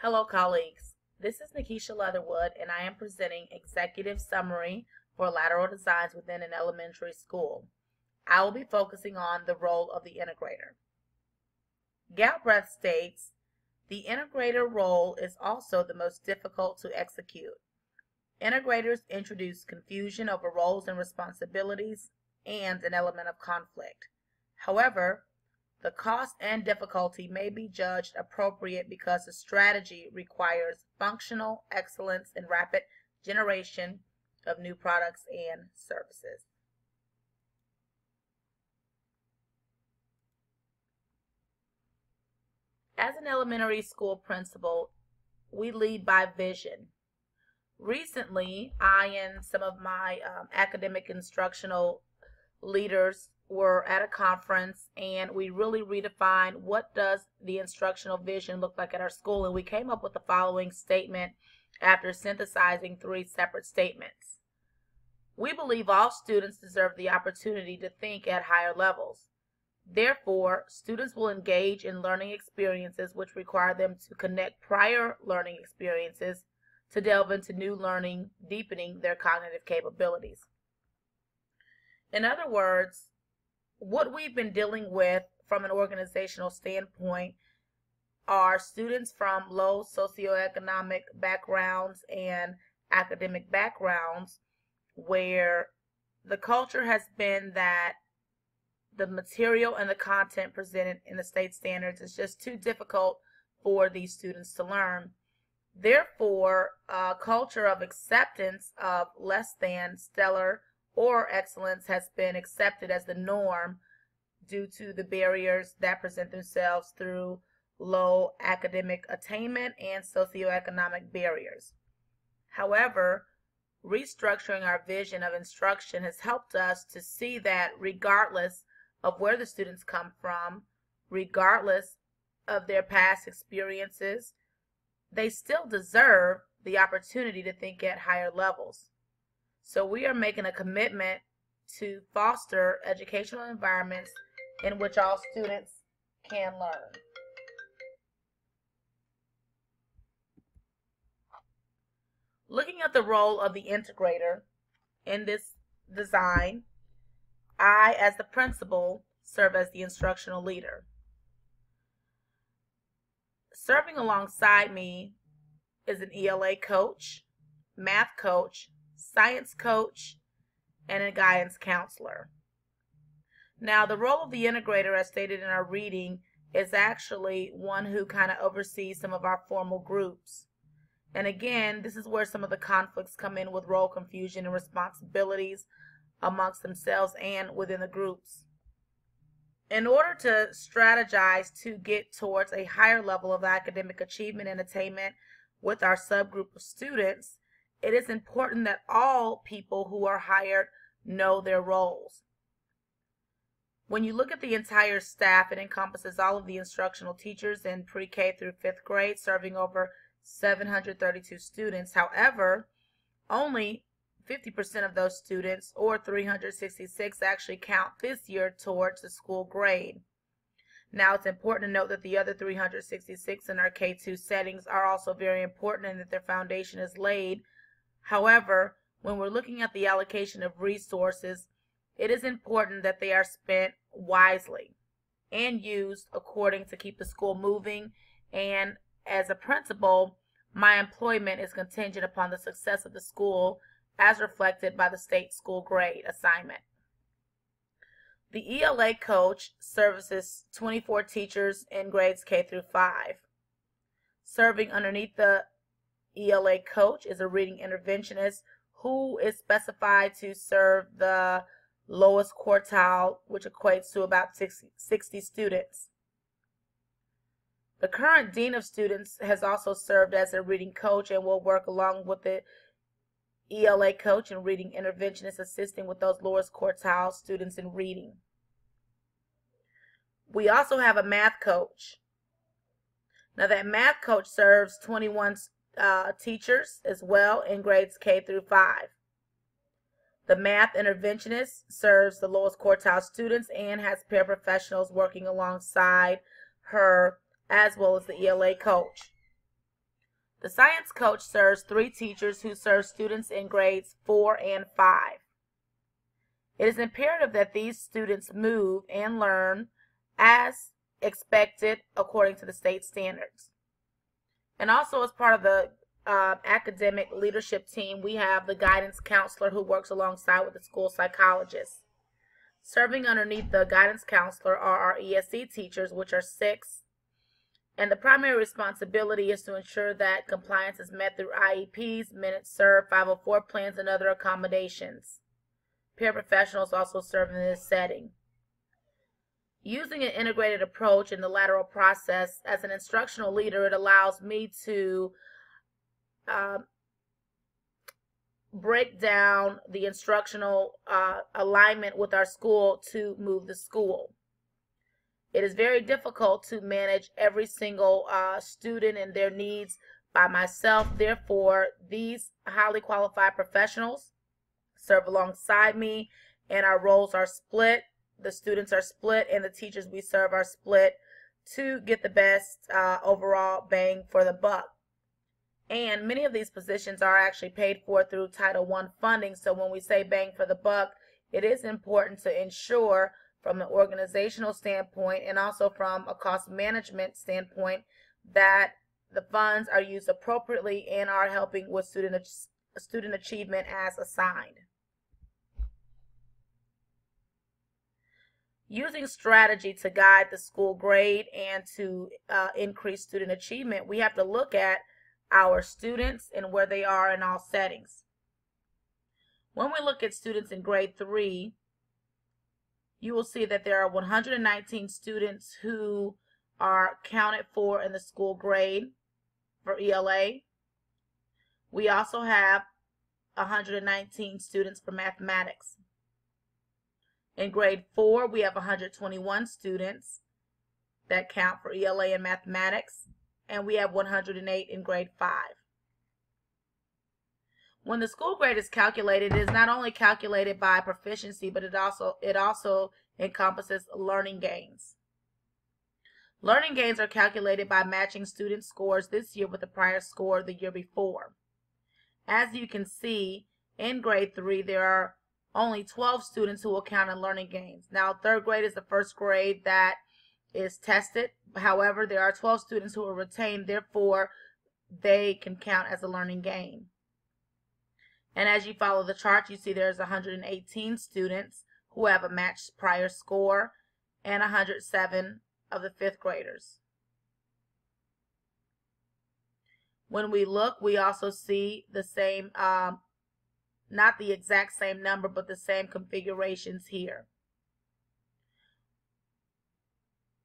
Hello, colleagues. This is Nikisha Leatherwood, and I am presenting Executive Summary for Lateral Designs within an elementary school. I will be focusing on the role of the integrator. Galbraith states, the integrator role is also the most difficult to execute. Integrators introduce confusion over roles and responsibilities and an element of conflict. However, the cost and difficulty may be judged appropriate because the strategy requires functional excellence and rapid generation of new products and services. As an elementary school principal, we lead by vision. Recently, I and some of my academic instructional leaders were at a conference, and we really redefined what does the instructional vision look like at our school, and we came up with the following statement after synthesizing 3 separate statements. We believe all students deserve the opportunity to think at higher levels. Therefore, students will engage in learning experiences which require them to connect prior learning experiences to delve into new learning, deepening their cognitive capabilities. In other words, what we've been dealing with from an organizational standpoint are students from low socioeconomic backgrounds and academic backgrounds where the culture has been that the material and the content presented in the state standards is just too difficult for these students to learn. Therefore, a culture of acceptance of less than stellar or excellence has been accepted as the norm due to the barriers that present themselves through low academic attainment and socioeconomic barriers. However, restructuring our vision of instruction has helped us to see that regardless of where the students come from, regardless of their past experiences, they still deserve the opportunity to think at higher levels. So we are making a commitment to foster educational environments in which all students can learn. Looking at the role of the integrator in this design, I, as the principal, serve as the instructional leader. Serving alongside me is an ELA coach, math coach, science coach, and a guidance counselor. Now, the role of the integrator, as stated in our reading, is actually one who kind of oversees some of our formal groups. And again, this is where some of the conflicts come in with role confusion and responsibilities amongst themselves and within the groups. In order to strategize to get towards a higher level of academic achievement and attainment with our subgroup of students, it is important that all people who are hired know their roles. When you look at the entire staff, it encompasses all of the instructional teachers in pre-K through 5th grade, serving over 732 students. However, only 50% of those students, or 366, actually count this year towards the school grade. Now, it's important to note that the other 366 in our K2 settings are also very important and that their foundation is laid. However, when we're looking at the allocation of resources, it is important that they are spent wisely and used according to keep the school moving. And as a principal, my employment is contingent upon the success of the school as reflected by the state school grade assignment. The ELA coach services 24 teachers in grades K through 5. Serving underneath the ELA coach is a reading interventionist who is specified to serve the lowest quartile, which equates to about 60 students. The current dean of students has also served as a reading coach and will work along with the ELA coach and reading interventionist, assisting with those lowest quartile students in reading. We also have a math coach. Now, that math coach serves 21 teachers as well in grades K through 5. The math interventionist serves the lowest quartile students and has paraprofessionals working alongside her as well as the ELA coach. The science coach serves 3 teachers who serve students in grades 4 and 5. It is imperative that these students move and learn as expected according to the state standards. And also, as part of the academic leadership team, we have the guidance counselor who works alongside with the school psychologist. Serving underneath the guidance counselor are our ESE teachers, which are 6. And the primary responsibility is to ensure that compliance is met through IEPs, minutes served, 504 plans, and other accommodations. Paraprofessionals also serve in this setting. Using an integrated approach in the lateral process as an instructional leader, it allows me to break down the instructional alignment with our school to move the school. It is very difficult to manage every single student and their needs by myself. Therefore, these highly qualified professionals serve alongside me, and our roles are split. The students are split, and the teachers we serve are split to get the best overall bang for the buck. And many of these positions are actually paid for through Title I funding. So when we say bang for the buck, it is important to ensure from an organizational standpoint and also from a cost management standpoint that the funds are used appropriately and are helping with student achievement as assigned. Using strategy to guide the school grade and to increase student achievement, we have to look at our students and where they are in all settings. When we look at students in grade 3, you will see that there are 119 students who are counted for in the school grade for ELA. We also have 119 students for mathematics. In grade 4, we have 121 students that count for ELA and mathematics, and we have 108 in grade 5. When the school grade is calculated, it is not only calculated by proficiency, but it also encompasses learning gains. Learning gains are calculated by matching student scores this year with the prior score the year before. As you can see, in grade 3, there are only 12 students who will count in learning gains. Now, 3rd grade is the first grade that is tested. However, there are 12 students who are retained, therefore, they can count as a learning gain. And as you follow the chart, you see there's 118 students who have a matched prior score and 107 of the 5th graders. When we look, we also see the same, not the exact same number, but the same configurations here.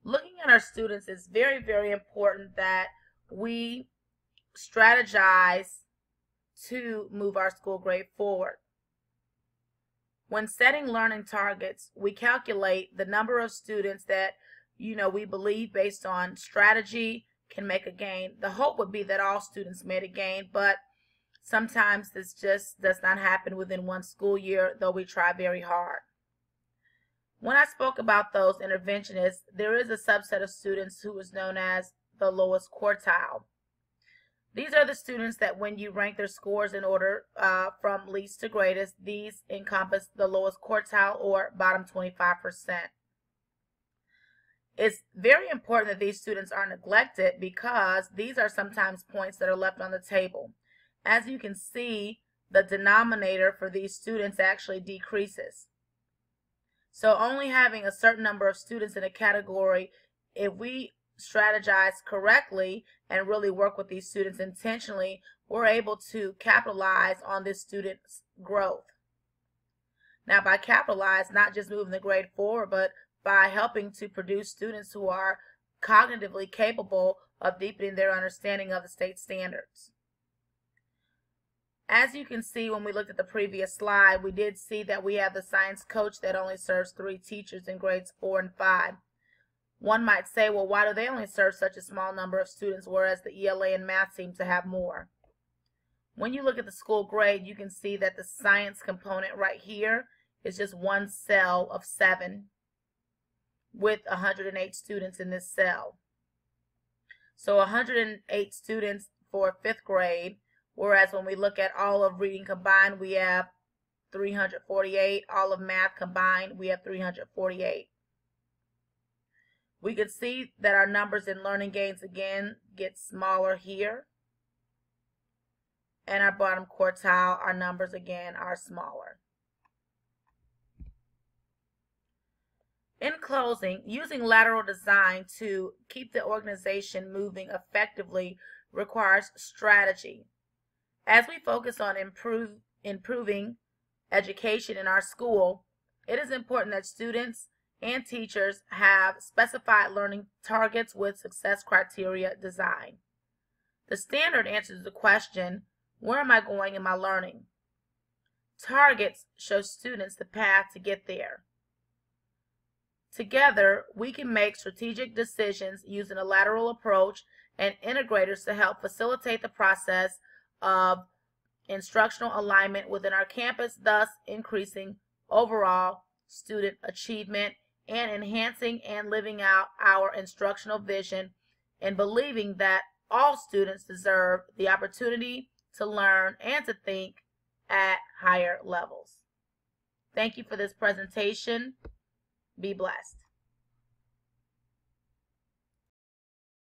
Looking at our students, it's very, very important that we strategize to move our school grade forward. When setting learning targets, we calculate the number of students that we believe based on strategy can make a gain. The hope would be that all students made a gain, but sometimes this just does not happen within one school year, though we try very hard. When I spoke about those interventionists, there is a subset of students who is known as the lowest quartile. These are the students that when you rank their scores in order from least to greatest, these encompass the lowest quartile or bottom 25%. It's very important that these students are neglected because these are sometimes points that are left on the table. As you can see, the denominator for these students actually decreases. So only having a certain number of students in a category, if we strategize correctly and really work with these students intentionally, we're able to capitalize on this student's growth. Now, by capitalize, not just moving the grade forward, but by helping to produce students who are cognitively capable of deepening their understanding of the state standards. As you can see, when we looked at the previous slide, we did see that we have the science coach that only serves 3 teachers in grades 4 and 5. One might say, well, why do they only serve such a small number of students, whereas the ELA and math seem to have more? When you look at the school grade, you can see that the science component right here is just one cell of 7 with 108 students in this cell. So 108 students for 5th grade, whereas when we look at all of reading combined, we have 348. All of math combined, we have 348. We can see that our numbers in learning gains again get smaller here. And our bottom quartile, our numbers again are smaller. In closing, using lateral design to keep the organization moving effectively requires strategy. As we focus on improving education in our school, it is important that students and teachers have specified learning targets with success criteria design. The standard answers the question, where am I going in my learning? Targets show students the path to get there. Together, we can make strategic decisions using a lateral approach and integrators to help facilitate the process of instructional alignment within our campus, thus increasing overall student achievement and enhancing and living out our instructional vision and believing that all students deserve the opportunity to learn and to think at higher levels. Thank you for this presentation. Be blessed.